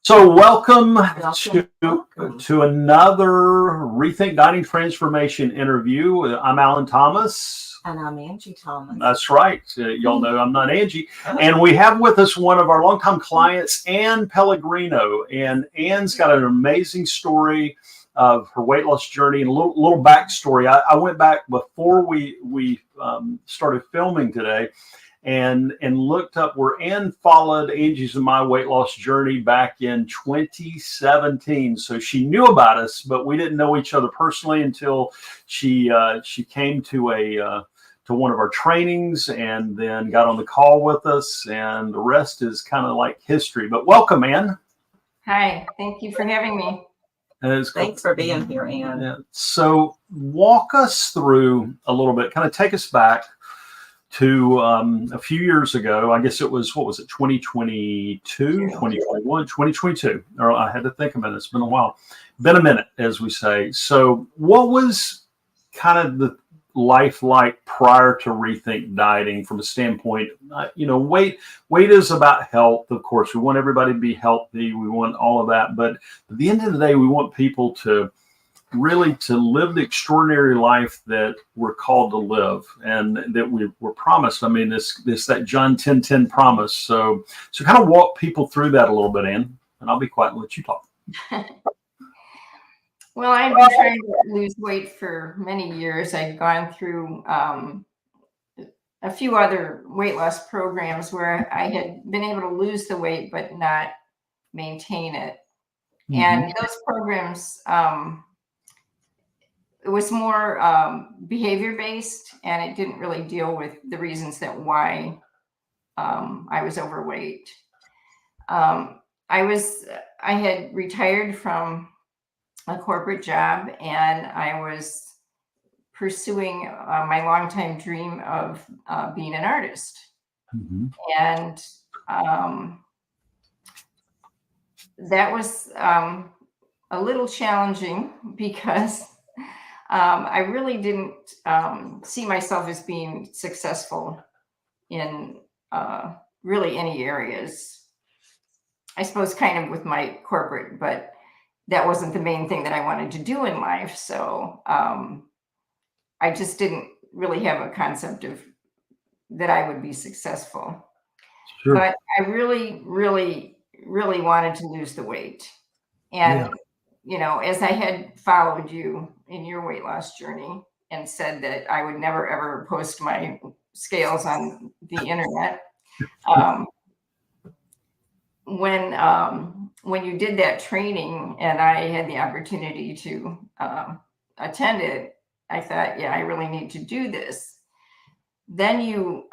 So welcome to another Rethink Dieting Transformation interview. I'm Alan Thomas. And I'm Angie Thomas. That's right. Y'all know I'm not Angie. And we have with us one of our longtime clients, Ann Pellegrino. And Ann's got an amazing story of her weight loss journey and a little backstory. I went back before we started filming today and looked up where Ann followed Angie's and my weight loss journey back in 2017. So she knew about us, but we didn't know each other personally until she came to one of our trainings and then got on the call with us, and the rest is kind of like history. But welcome, Ann. Hi, thank you for having me. Thanks for being here, Ann. Yeah. So walk us through a little bit, kind of take us back to a few years ago. I guess it was, 2022, 2021, 2022. Or I had to think a minute. It's been a while. Been a minute, as we say. So what was kind of the life like prior to Rethink Dieting from a standpoint? Weight is about health. Of course, we want everybody to be healthy. We want all of that. But at the end of the day, we want people to live the extraordinary life that we're called to live and that we were promised. I mean, this that John 10:10 promise. So kind of walk people through that a little bit, Ann, and I'll be quiet and let you talk. Well, I've been trying to lose weight for many years. I've gone through a few other weight loss programs where I had been able to lose the weight but not maintain it. Mm-hmm. And those programs, it was more behavior-based, and it didn't really deal with the reasons that why I was overweight. I had retired from a corporate job, and I was pursuing my longtime dream of being an artist. Mm-hmm. And that was a little challenging because I really didn't see myself as being successful in really any areas. I suppose kind of with my corporate, but that wasn't the main thing that I wanted to do in life. So I just didn't really have a concept of that I would be successful. Sure. But I really, really, really wanted to lose the weight. And as I had followed you in your weight loss journey and said that I would never, ever post my scales on the internet, when you did that training and I had the opportunity to attend it, I thought, I really need to do this. Then you,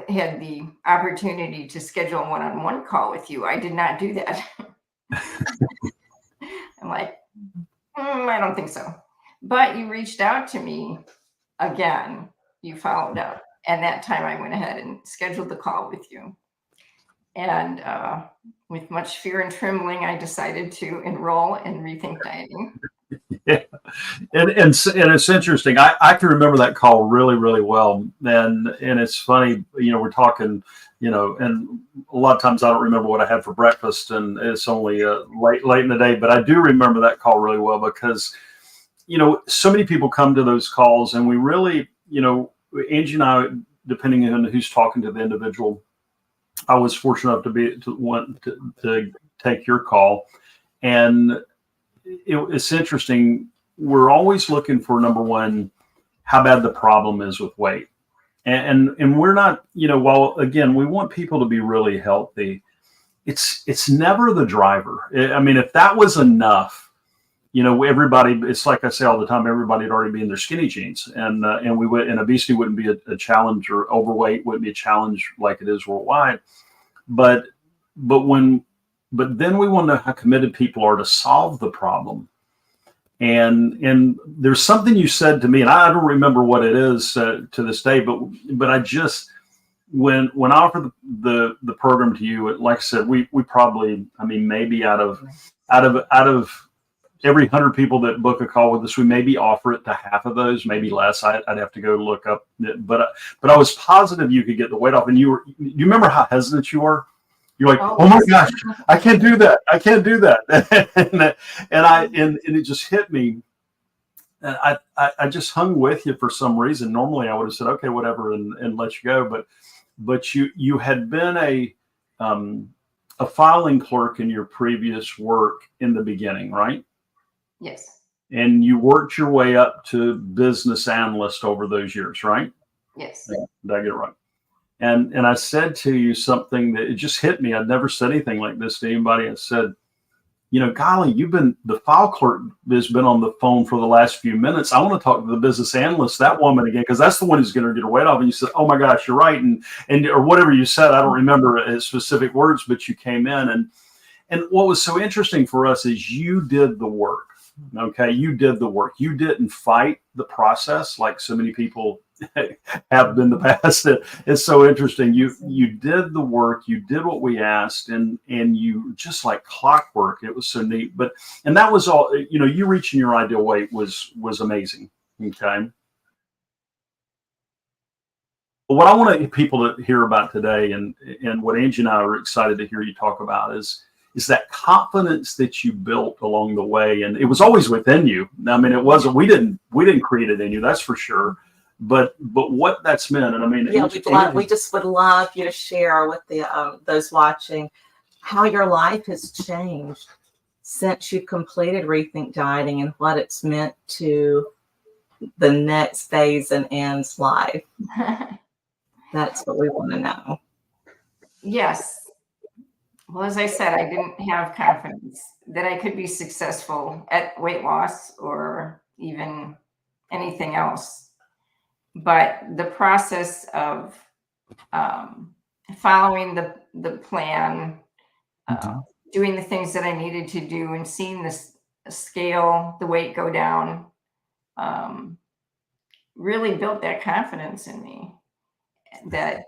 had the opportunity to schedule a one-on-one call with you. I did not do that. I'm like, I don't think so. But you reached out to me again. You followed up. And that time I went ahead and scheduled the call with you. And with much fear and trembling, I decided to enroll in Rethink Dieting. Yeah, and it's interesting. I can remember that call really, really well. And it's funny, we're talking, and a lot of times I don't remember what I had for breakfast, and it's only late in the day. But I do remember that call really well because, so many people come to those calls, and we really, Angie and I, depending on who's talking to the individual, I was fortunate enough to take your call, and it's interesting. We're always looking for, number one, how bad the problem is with weight, and we're not, while again we want people to be really healthy, it's never the driver. I mean, if that was enough, everybody, it's like I say all the time, everybody'd already be in their skinny jeans, and obesity wouldn't be a challenge, or overweight wouldn't be a challenge like it is worldwide. But then we want to know how committed people are to solve the problem. And there's something you said to me, and I don't remember what it is to this day, but I just, when I offered the program to you, like I said, we probably, maybe out of every 100 people that book a call with us, we maybe offer it to half of those, maybe less. I'd have to go look up, but I was positive you could get the weight off. And you remember how hesitant you were You're like, oh my gosh, I can't do that. I can't do that. and it just hit me. And I just hung with you for some reason. Normally I would have said, okay, whatever, and let you go. But you had been a filing clerk in your previous work in the beginning, right? Yes. And you worked your way up to business analyst over those years, right? Yes. Did I get it right? And I said to you something that it just hit me. I'd never said anything like this to anybody. I said, golly, the file clerk has been on the phone for the last few minutes. I want to talk to the business analyst, that woman again, because that's the one who's going to get her weight off. And you said, oh my gosh, you're right. And or whatever you said, I don't remember specific words, but you came in. And what was so interesting for us is you did the work. Okay. You did the work. You didn't fight the process like so many people have in the past. It's so interesting. You did the work, you did what we asked, and you just like clockwork. It was so neat. And that was all, you reaching your ideal weight was amazing. Okay. But what I want people to hear about today, and what Angie and I are excited to hear you talk about is that confidence that you built along the way. And it was always within you. I mean, it wasn't, we didn't create it in you, that's for sure. But what that's meant, and I mean, we just would love you to share with those watching how your life has changed since you completed Rethink Dieting and what it's meant to the next phase in Anne's life. That's what we want to know. Yes. Well, as I said, I didn't have confidence that I could be successful at weight loss or even anything else. But the process of following the plan, doing the things that I needed to do, and seeing this scale, the weight go down, really built that confidence in me that,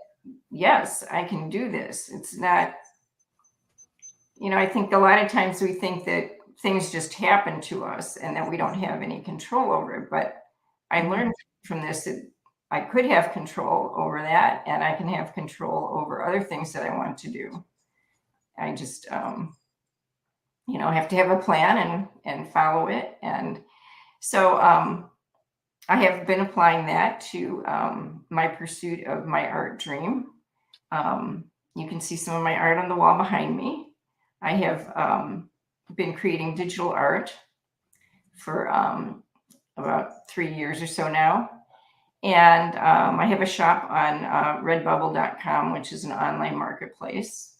yes, I can do this. It's not, I think a lot of times we think that things just happen to us and that we don't have any control over it. But I learned from this that I could have control over that, and I can have control over other things that I want to do. I just, have to have a plan and follow it. And so I have been applying that to my pursuit of my art dream. You can see some of my art on the wall behind me. I have been creating digital art for about 3 years or so now. And I have a shop on redbubble.com, which is an online marketplace.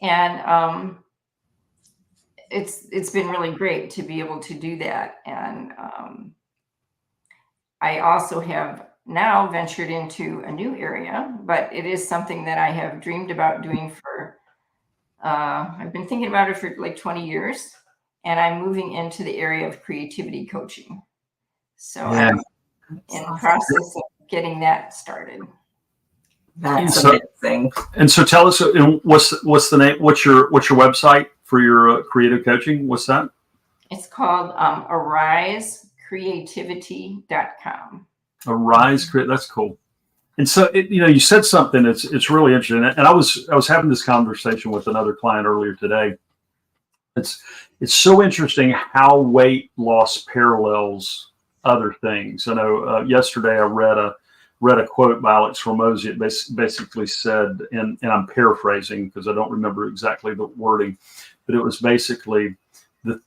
And it's been really great to be able to do that. And I also have now ventured into a new area, but it is something that I have dreamed about doing for, I've been thinking about it for like 20 years, and I'm moving into the area of creativity coaching. So I'm in the process of getting that started. That's amazing. And so tell us, what's the name? What's your website for your creative coaching? What's that? It's called AriseCreativity.com. That's cool. And so you said something it's really interesting. And I was having this conversation with another client earlier today. It's so interesting how weight loss parallels other things. I know yesterday I read a quote by Alex Hormozi. It basically said, and I'm paraphrasing because I don't remember exactly the wording, but it was basically the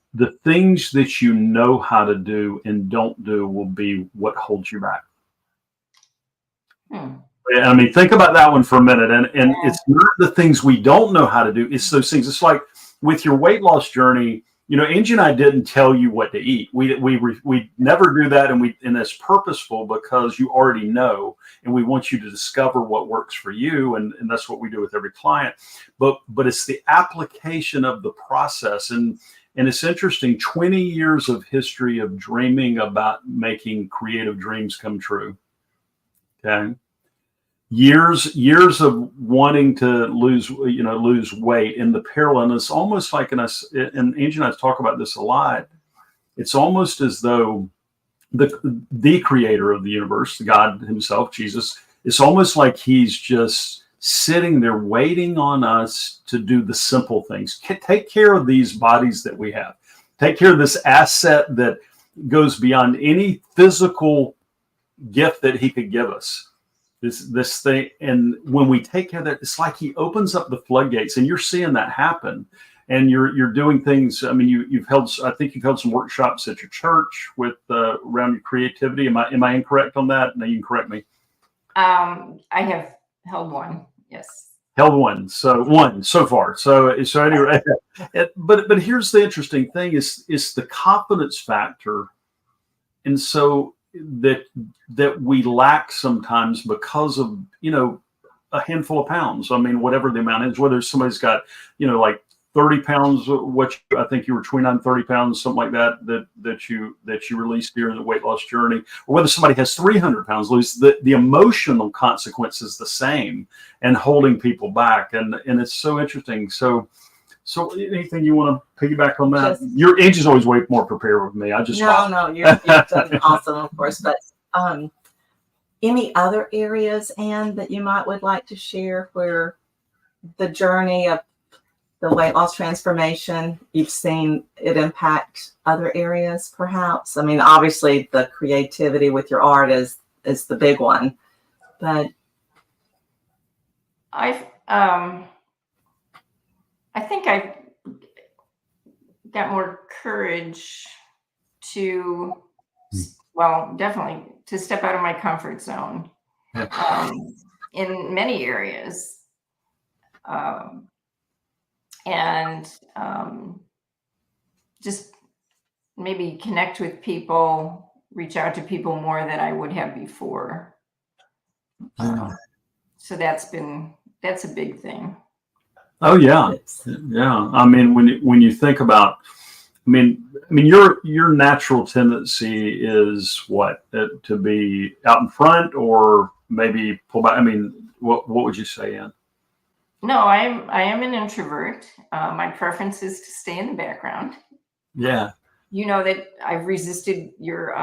things that you know how to do and don't do will be what holds you back. I mean, think about that one for a minute. And it's not the things we don't know how to do. It's those things. It's like with your weight loss journey, Angie and I didn't tell you what to eat. We never do that. And it's purposeful because you already know, and we want you to discover what works for you. And that's what we do with every client. But it's the application of the process. And it's interesting, 20 years of history of dreaming about making creative dreams come true. Okay. Years of wanting to lose weight, in the parallel. And it's almost like, and Angie and I talk about this a lot, it's almost as though the creator of the universe, God himself, Jesus, it's almost like he's just sitting there waiting on us to do the simple things. Take care of these bodies that we have. Take care of this asset that goes beyond any physical gift that he could give us. This thing, and when we take care of that, it's like he opens up the floodgates, and you're seeing that happen. And you're doing things. I mean, I think you've held some workshops at your church with around your creativity. Am I incorrect on that? No, you can correct me. I have held one. Yes. Held one. So one so far. So anyway, but here's the interesting thing is the confidence factor, and so that we lack sometimes because of a handful of pounds. I mean, whatever the amount is, whether somebody's got like 30 pounds, I think you were 29, 30 pounds, something like that you released during the weight loss journey, or whether somebody has 300 pounds loose, the emotional consequence is the same and holding people back. And it's so interesting. So anything you want to piggyback on that? Your Angie's always way more prepared with me. You've done awesome, of course. But any other areas, Anne, that you would like to share where the journey of the weight loss transformation, you've seen it impact other areas, perhaps? I mean, obviously the creativity with your art is the big one, but I think I've got more courage to, definitely to step out of my comfort zone in many areas. And just maybe connect with people, reach out to people more than I would have before. So that's a big thing. Oh yeah. I mean, when you think about, I mean, your natural tendency is what, to be out in front or maybe pull back. I mean, what would you say, Ann? No, I am an introvert. My preference is to stay in the background. Yeah. You know that I've resisted your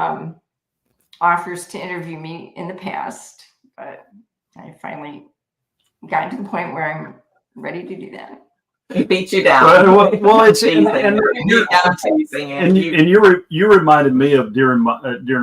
offers to interview me in the past, but I finally got to the point where I'm ready to do that. He beat you down. Well, it's you reminded me of during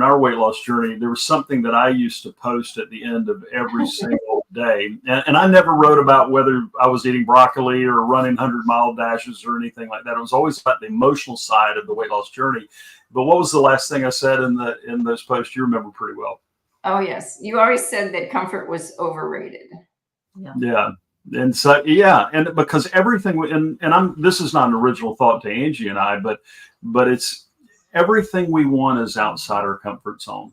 our weight loss journey. There was something that I used to post at the end of every single day, and I never wrote about whether I was eating broccoli or running 100-mile dashes or anything like that. It was always about the emotional side of the weight loss journey. But what was the last thing I said in those posts? You remember pretty well. Oh yes, you always said that comfort was overrated. Yeah. And so, and because everything, this is not an original thought to Angie and I, but it's everything we want is outside our comfort zone.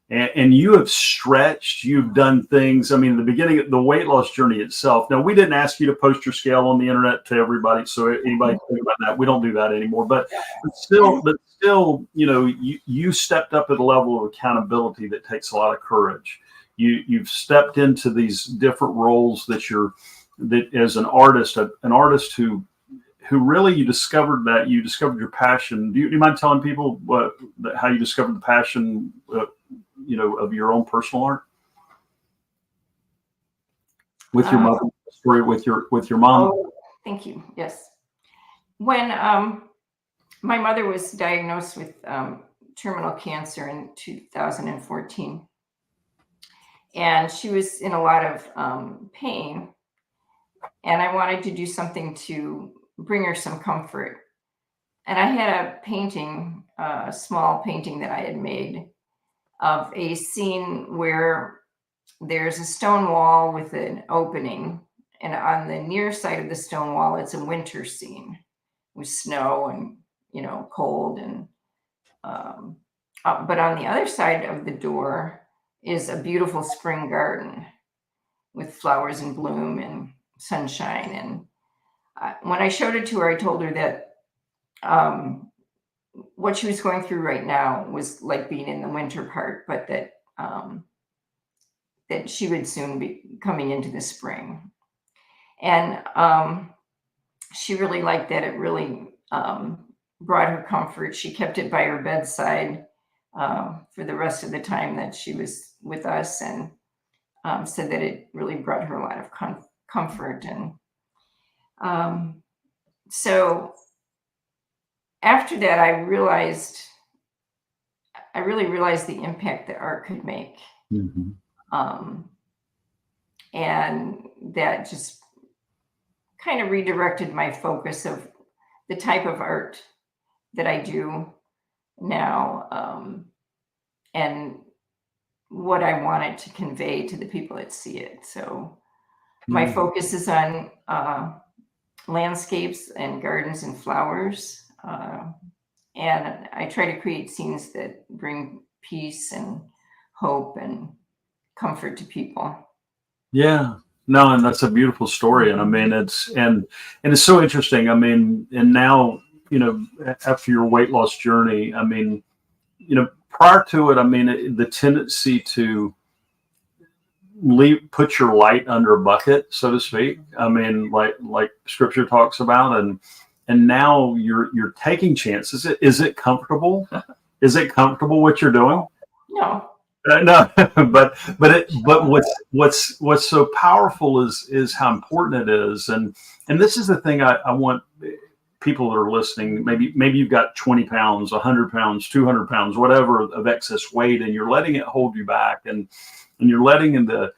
And you have stretched, you've done things. I mean, in the beginning of the weight loss journey itself. Now, we didn't ask you to post your scale on the internet to everybody, so anybody can think about that. We don't do that anymore. But still, you stepped up at a level of accountability that takes a lot of courage. You've stepped into these different roles that as an artist who really you discovered your passion. Do you mind telling people how you discovered the passion, of your own personal art with your mother story with your mom? Oh, thank you. Yes, when my mother was diagnosed with terminal cancer in 2014. And she was in a lot of pain, and I wanted to do something to bring her some comfort. And I had a painting, a small painting that I had made of a scene where there's a stone wall with an opening, and on the near side of the stone wall, it's a winter scene with snow and cold, and but on the other side of the door is a beautiful spring garden with flowers in bloom and sunshine. And when I showed it to her, I told her that what she was going through right now was like being in the winter part, but that that she would soon be coming into the spring. And she really liked that. It really brought her comfort. She kept it by her bedside for the rest of the time that she was with us, and said that it really brought her a lot of comfort. And so after that, I really realized the impact that art could make. And that just kind of redirected my focus of the type of art that I do now, and what I wanted to convey to the people that see it. So my focus is on landscapes and gardens and flowers. And I try to create scenes that bring peace and hope and comfort to people. Yeah. No, and that's a beautiful story. And I mean, it's so interesting. I mean, and now, after your weight loss journey, I mean, prior to it, I mean, the tendency to put your light under a bucket, so to speak. I mean, like scripture talks about, and now you're taking chances. Is it comfortable? Is it comfortable what you're doing? No. No, but what's so powerful is how important it is, and this is the thing I want people that are listening. Maybe you've got 20 pounds, 100 pounds, 200 pounds, whatever of excess weight, and you're letting it hold you back, and you're letting in the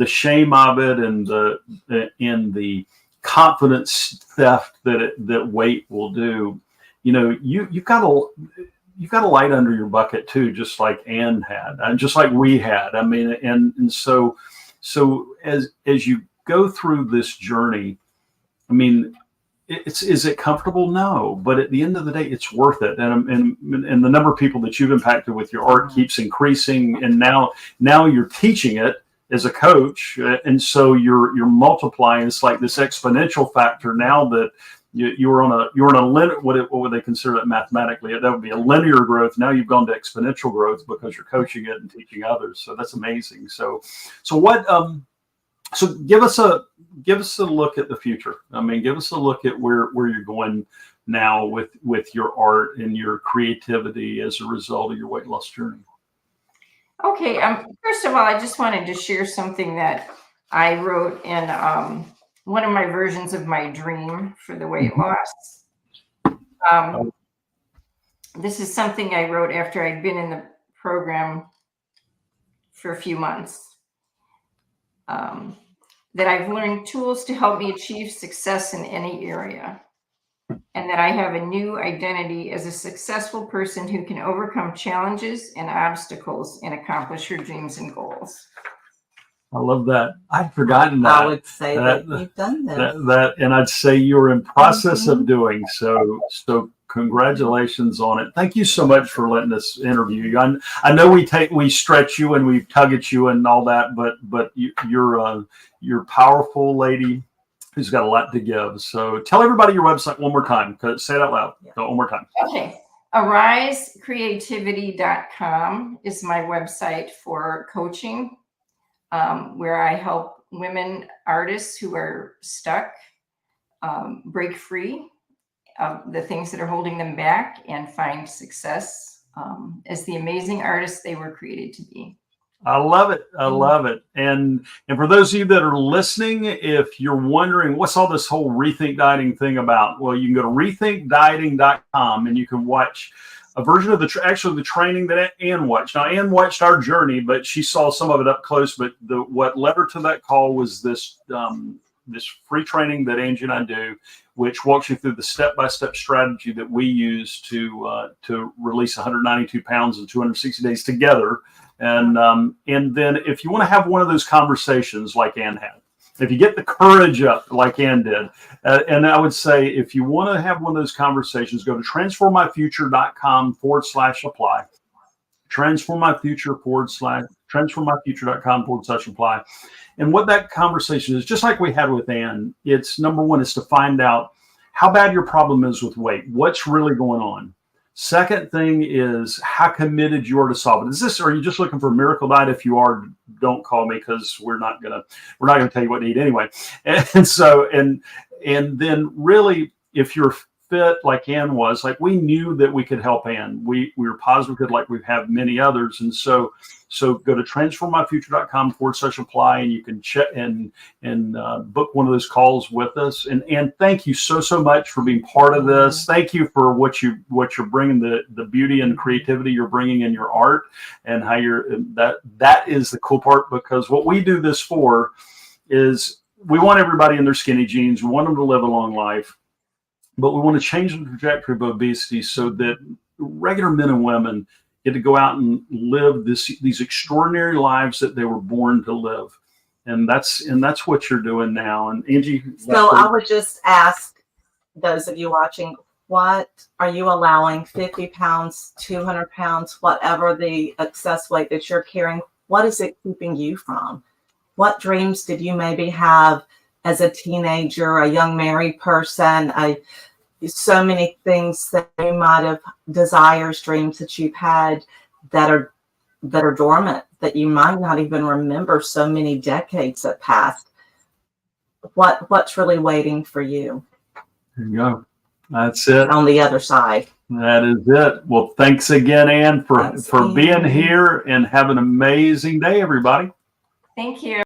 shame of it, and the confidence theft that weight will do. You've got a light under your bucket too, just like Ann had, and just like we had. I mean, and so as you go through this journey, I mean, is it comfortable? No, but at the end of the day, it's worth it. And the number of people that you've impacted with your art keeps increasing, and now you're teaching it as a coach, and so you're multiplying. It's like this exponential factor now that. You're on a linear. What would they consider that mathematically? That would be a linear growth. Now you've gone to exponential growth because you're coaching it and teaching others. So that's amazing. So what? So give us a look at the future. I mean, give us a look at where you're going now with your art and your creativity as a result of your weight loss journey. Okay. First of all, I just wanted to share something that I wrote in one of my versions of my dream for the weight loss. This is something I wrote after I'd been in the program for a few months. That I've learned tools to help me achieve success in any area, and that I have a new identity as a successful person who can overcome challenges and obstacles and accomplish her dreams and goals. I love that. I'd forgotten that. I would say that you've done that, and I'd say you're in process of doing so. So congratulations on it. Thank you so much for letting us interview you. I know we stretch you and we tug at you and all that, but you're a powerful lady who's got a lot to give. So tell everybody your website one more time. Say it out loud. One more time. Okay. AriseCreativity.com is my website for coaching. Where I help women artists who are stuck break free of the things that are holding them back and find success as the amazing artists they were created to be. I love it. I love it. And for those of you that are listening, if you're wondering what's all this whole Rethink Dieting thing about, well, you can go to rethinkdieting.com and you can watch a version of the training that Ann watched. Now, Ann watched our journey, but she saw some of it up close. But what led her to that call was this free training that Angie and I do, which walks you through the step-by-step strategy that we use to release 192 pounds in 260 days together. And then if you want to have one of those conversations like Ann had, if you get the courage up like Ann did, and I would say if you want to have one of those conversations, go to transformmyfuture.com/apply. transformmyfuture.com/apply. And what that conversation is, just like we had with Ann, it's number one is to find out how bad your problem is with weight. What's really going on? Second thing is how committed you are to solve it. Are you just looking for a miracle diet? If you are, don't call me because we're not gonna tell you what to eat anyway. And then really, if you're fit like Ann was, like we knew that we could help Ann. We were positive, like we have many others. And so go to transformmyfuture.com/apply, and you can check and book one of those calls with us. And thank you so much for being part of this. Thank you for what you're bringing, the beauty and creativity you're bringing in your art, and how that is the cool part, because what we do this for is we want everybody in their skinny jeans. We want them to live a long life, but we want to change the trajectory of obesity so that regular men and women get to go out and live these extraordinary lives that they were born to live. And that's what you're doing now. And Angie, so I would just ask those of you watching, what are you allowing? 50 pounds, 200 pounds, whatever the excess weight that you're carrying, what is it keeping you from? What dreams did you maybe have as a teenager, a young married person, so many things that you might have, desires, dreams that you've had that are dormant, that you might not even remember so many decades that passed. What's really waiting for you? There you go. That's it. On the other side. That is it. Well, thanks again, Ann, for being here, and have an amazing day, everybody. Thank you.